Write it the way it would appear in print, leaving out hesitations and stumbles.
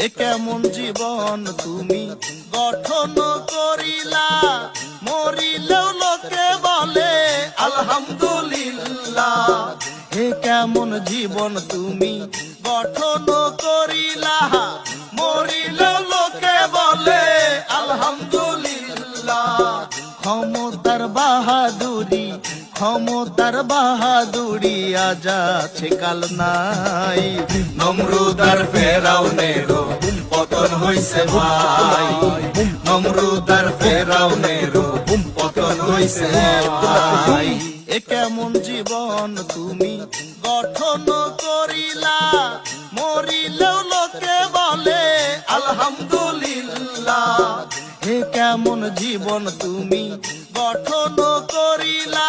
এ কেমন জীবন তুমি গঠন করিলা, মরিলেও লোকে বলে আলহামদুলিল্লাহ। এ কেমন জীবন তুমি গঠন করিলা, মরিলেও লোকে বলে আলহামদুলিল্লাহ। ক্ষমতার বাহাদুরি, ক্ষমতার বাহাদুরি আজ আছে কাল নাই। নমরুদ আর ফেরাউনেরও পতন হইছে ভাই, নমরুদ আর ফেরাউনেরও পতন হইছে ভাই। এ কেমন জীবন তুমি গঠন করিলা, মরিলেও লোকে বলে আলহামদুলিল্লাহ। এ কেমন জীবন তুমি গঠন করিলা,